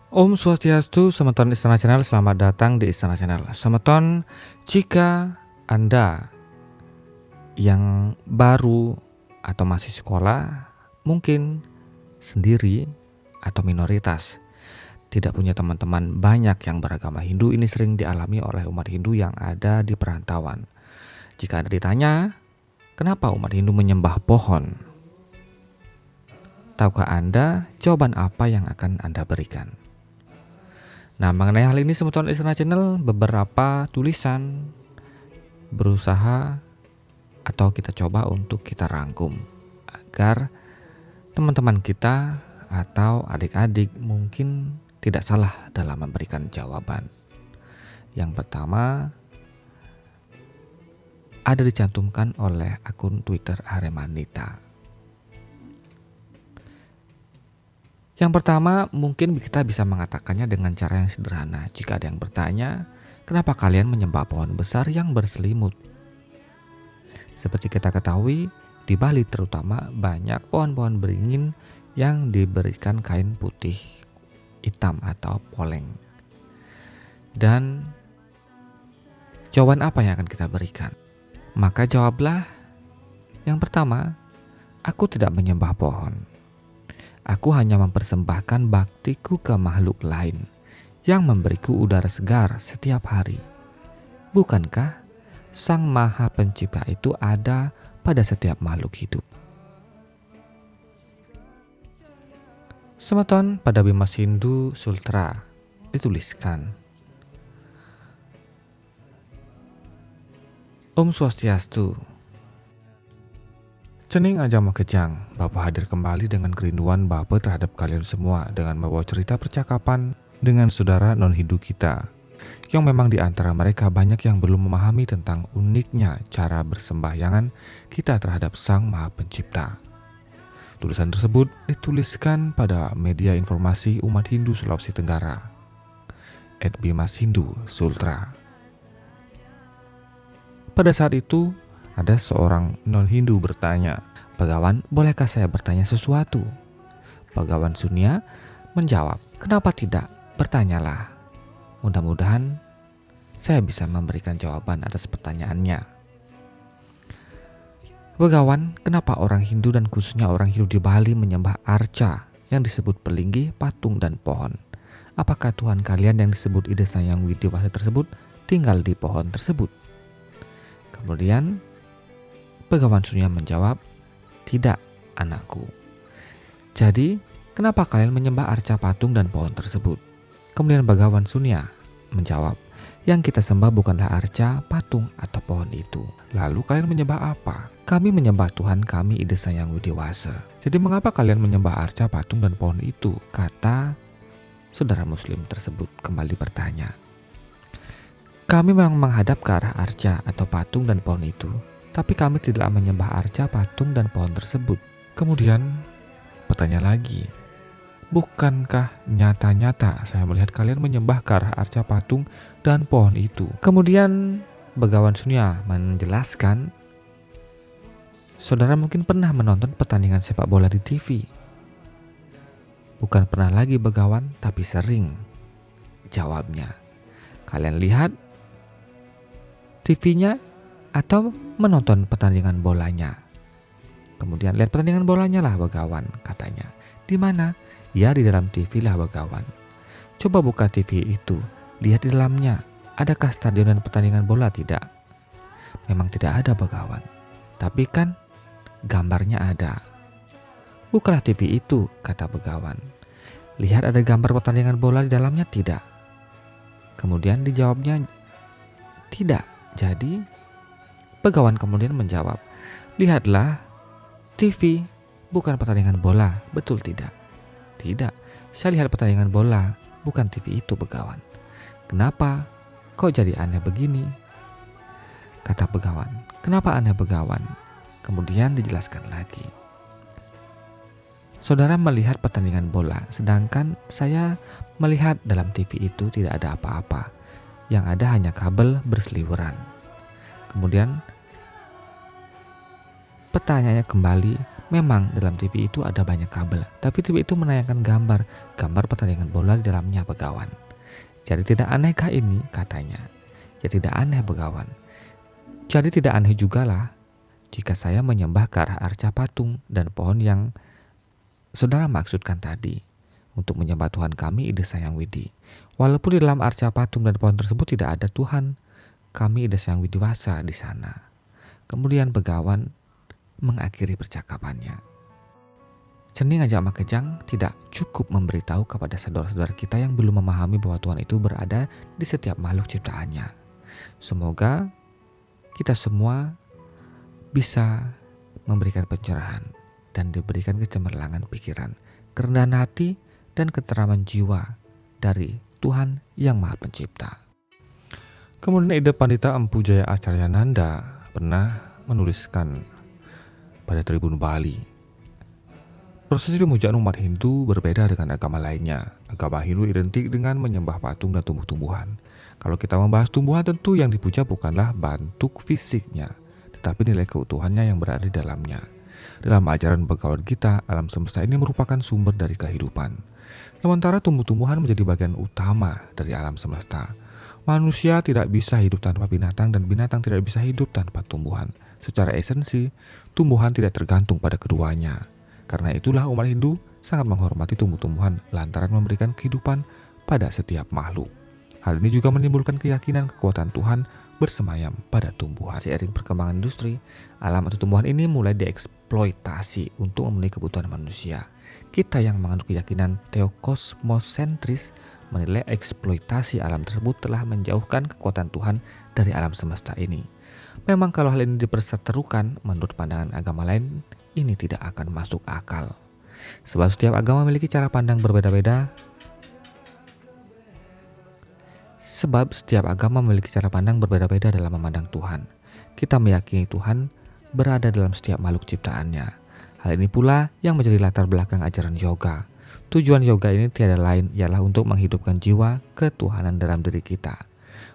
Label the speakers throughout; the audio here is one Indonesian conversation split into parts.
Speaker 1: Om Swastiastu, Semeton Istana Channel, selamat datang di Istana Channel. Semeton, jika Anda yang baru atau masih sekolah, mungkin sendiri atau minoritas, tidak punya teman-teman banyak yang beragama Hindu, ini sering dialami oleh umat Hindu yang ada di perantauan. Jika Anda ditanya, kenapa umat Hindu menyembah pohon? Tahukah Anda jawaban apa yang akan Anda berikan? Nah, mengenai hal ini Semeton Istana Channel beberapa tulisan berusaha atau kita coba untuk kita rangkum agar teman-teman kita atau adik-adik mungkin tidak salah dalam memberikan jawaban. Yang pertama ada dicantumkan oleh akun Twitter Aremanita. Yang pertama, mungkin kita bisa mengatakannya dengan cara yang sederhana. Jika ada yang bertanya, kenapa kalian menyembah pohon besar yang berselimut? Seperti kita ketahui, di Bali terutama banyak pohon-pohon beringin yang diberikan kain putih hitam atau poleng. Dan jawaban apa yang akan kita berikan? Maka jawablah yang pertama, aku tidak menyembah pohon. Aku hanya mempersembahkan baktiku ke makhluk lain yang memberiku udara segar setiap hari. Bukankah Sang Maha Pencipta itu ada pada setiap makhluk hidup? Semeton pada Bima Sindu Sultra dituliskan, Om Swastiastu. Cening aja makejang, Bapak hadir kembali dengan kerinduan Bapak terhadap kalian semua dengan membawa cerita percakapan dengan saudara non-Hindu kita. Yang memang di antara mereka banyak yang belum memahami tentang uniknya cara bersembahyangan kita terhadap Sang Maha Pencipta. Tulisan tersebut dituliskan pada media informasi umat Hindu Sulawesi Tenggara, @Bimasindu Sultra. Pada saat itu, ada seorang non-Hindu bertanya, Bagawan, bolehkah saya bertanya sesuatu? Bagawan Sunya menjawab, kenapa tidak? Bertanyalah. Mudah-mudahan saya bisa memberikan jawaban atas pertanyaannya. Bagawan, kenapa orang Hindu dan khususnya orang Hindu di Bali menyembah arca yang disebut pelinggi, patung, dan pohon? Apakah Tuhan kalian yang disebut Ida Sayang Widiwasa tersebut tinggal di pohon tersebut? Kemudian Bagawan Sunya menjawab, tidak anakku. Jadi, kenapa kalian menyembah arca patung dan pohon tersebut? Kemudian Bagawan Sunya menjawab, yang kita sembah bukanlah arca, patung, atau pohon itu. Lalu kalian menyembah apa? Kami menyembah Tuhan kami Ida Sayang Widiwasa. Jadi mengapa kalian menyembah arca, patung, dan pohon itu? Kata saudara muslim tersebut kembali bertanya. Kami memang menghadap ke arah arca atau patung dan pohon itu, tapi kami tidak menyembah arca, patung, dan pohon tersebut. Kemudian bertanya lagi, bukankah nyata-nyata saya melihat kalian menyembah ke arah arca, patung, dan pohon itu? Kemudian Bagawan Sunya menjelaskan, saudara mungkin pernah menonton pertandingan sepak bola di TV. Bukan pernah lagi Bagawan, tapi sering. Jawabnya, kalian lihat TV-nya atau menonton pertandingan bolanya? Kemudian lihat pertandingan bolanya lah Bagawan, katanya. Di mana? Ya, di dalam TV lah Bagawan. Coba buka TV itu, lihat di dalamnya. Adakah stadion dan pertandingan bola? Tidak. Memang tidak ada Bagawan. Tapi kan gambarnya ada. Bukalah TV itu, kata Bagawan. Lihat ada gambar pertandingan bola di dalamnya? Tidak. Kemudian dijawabnya, tidak. Jadi Bagawan kemudian menjawab, lihatlah TV, bukan pertandingan bola, betul tidak? Tidak, saya lihat pertandingan bola, bukan TV itu Bagawan. Kenapa? Kok jadi aneh begini? Kata Bagawan, kenapa aneh Bagawan? Kemudian dijelaskan lagi. Saudara melihat pertandingan bola, sedangkan saya melihat dalam TV itu tidak ada apa-apa. Yang ada hanya kabel berseliweran. Kemudian pertanyaannya kembali, Memang dalam TV itu ada banyak kabel, tapi TV itu menayangkan gambar pertandingan bola di dalamnya begawan. Jadi tidak anehkah ini, katanya? Ya tidak aneh begawan. Jadi tidak aneh jugalah jika saya menyembah ke arah arca patung dan pohon yang saudara maksudkan tadi untuk menyembah Tuhan kami Ida Sayang Widi. Walaupun di dalam arca patung dan pohon tersebut tidak ada Tuhan kami Ida Sayang Widiwasa di sana. Kemudian begawan mengakhiri percakapannya. Cening Ajak Makejang tidak cukup memberitahu kepada saudara-saudara kita yang belum memahami bahwa Tuhan itu berada di setiap makhluk ciptaannya. Semoga kita semua bisa memberikan pencerahan dan diberikan kecemerlangan pikiran, kerendahan hati, dan keteraman jiwa dari Tuhan yang Maha Pencipta. Kemudian Ida Pandita Empu Jaya Acaryananda pernah menuliskan pada Tribun Bali, prosesi pemujaan umat Hindu berbeda dengan agama lainnya. Agama Hindu identik dengan menyembah patung dan tumbuh-tumbuhan. Kalau kita membahas tumbuhan, tentu yang dipuja bukanlah bentuk fisiknya, tetapi nilai keutuhannya yang berada di dalamnya. Dalam ajaran Bhagavad Gita, alam semesta ini merupakan sumber dari kehidupan. Sementara tumbuh-tumbuhan menjadi bagian utama dari alam semesta. Manusia tidak bisa hidup tanpa binatang dan binatang tidak bisa hidup tanpa tumbuhan. Secara esensi, tumbuhan tidak tergantung pada keduanya. Karena itulah umat Hindu sangat menghormati tumbuh-tumbuhan lantaran memberikan kehidupan pada setiap makhluk. Hal ini juga menimbulkan keyakinan kekuatan Tuhan bersemayam pada tumbuhan. Seiring perkembangan industri, alam atau tumbuhan ini mulai dieksploitasi untuk memenuhi kebutuhan manusia. Kita yang menganut keyakinan teokosmosentris menilai eksploitasi alam tersebut telah menjauhkan kekuatan Tuhan dari alam semesta ini. Memang kalau hal ini diperseterukan, menurut pandangan agama lain, ini tidak akan masuk akal. Sebab setiap agama memiliki cara pandang berbeda-beda. Dalam memandang Tuhan. Kita meyakini Tuhan berada dalam setiap makhluk ciptaannya. Hal ini pula yang menjadi latar belakang ajaran yoga. Tujuan yoga ini tiada lain ialah untuk menghidupkan jiwa ketuhanan dalam diri kita.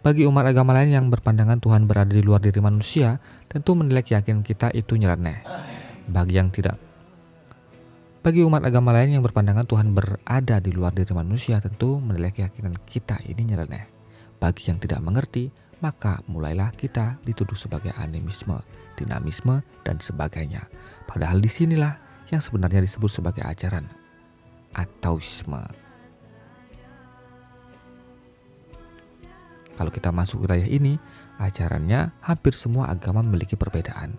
Speaker 1: Bagi umat agama lain yang berpandangan Tuhan berada di luar diri manusia, tentu menilai keyakinan kita itu nyeleneh. Bagi umat agama lain yang berpandangan Tuhan berada di luar diri manusia, tentu menilai keyakinan kita ini nyeleneh. Bagi yang tidak mengerti, maka mulailah kita dituduh sebagai animisme, dinamisme, dan sebagainya. Padahal disinilah yang sebenarnya disebut sebagai ajaran Ataoisme. Kalau kita masuk wilayah ini, ajarannya hampir semua agama memiliki perbedaan.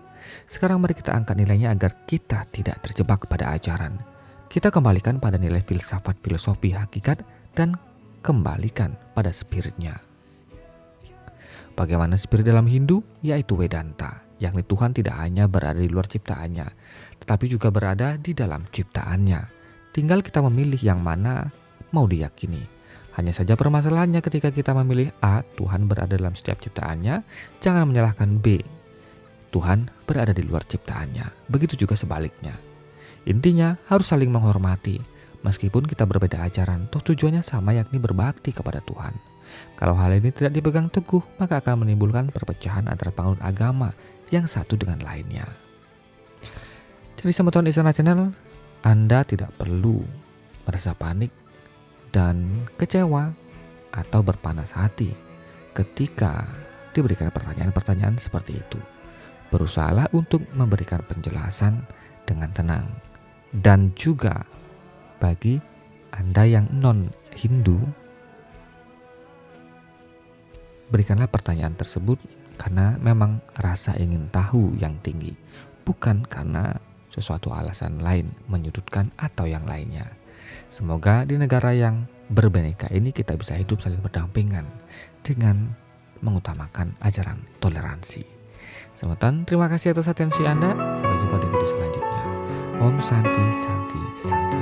Speaker 1: Sekarang mari kita angkat nilainya agar kita tidak terjebak pada ajaran. Kita kembalikan pada nilai filsafat filosofi hakikat dan kembalikan pada spiritnya. Bagaimana spirit dalam Hindu? Yaitu Vedanta, yakni Tuhan tidak hanya berada di luar ciptaannya, tetapi juga berada di dalam ciptaannya. Tinggal kita memilih yang mana mau diyakini. Hanya saja permasalahannya ketika kita memilih A, Tuhan berada dalam setiap ciptaannya, jangan menyalahkan B, Tuhan berada di luar ciptaannya. Begitu juga sebaliknya. Intinya harus saling menghormati. Meskipun kita berbeda ajaran, toh tujuannya sama, yakni berbakti kepada Tuhan. Kalau hal ini tidak dipegang teguh, maka akan menimbulkan perpecahan antara penganut agama yang satu dengan lainnya. Jadi sama teman Istana Channel, Anda tidak perlu merasa panik dan kecewa atau berpanas hati ketika diberikan pertanyaan-pertanyaan seperti itu. Berusahalah untuk memberikan penjelasan dengan tenang. Dan juga bagi Anda yang non-Hindu, berikanlah pertanyaan tersebut karena memang rasa ingin tahu yang tinggi, bukan karena sesuatu alasan lain menyudutkan atau yang lainnya. Semoga di negara yang berbineka ini kita bisa hidup saling berdampingan dengan mengutamakan ajaran toleransi. Semoga terima kasih atas atensi Anda. Sampai jumpa di video selanjutnya. Om Santi Santi Santi.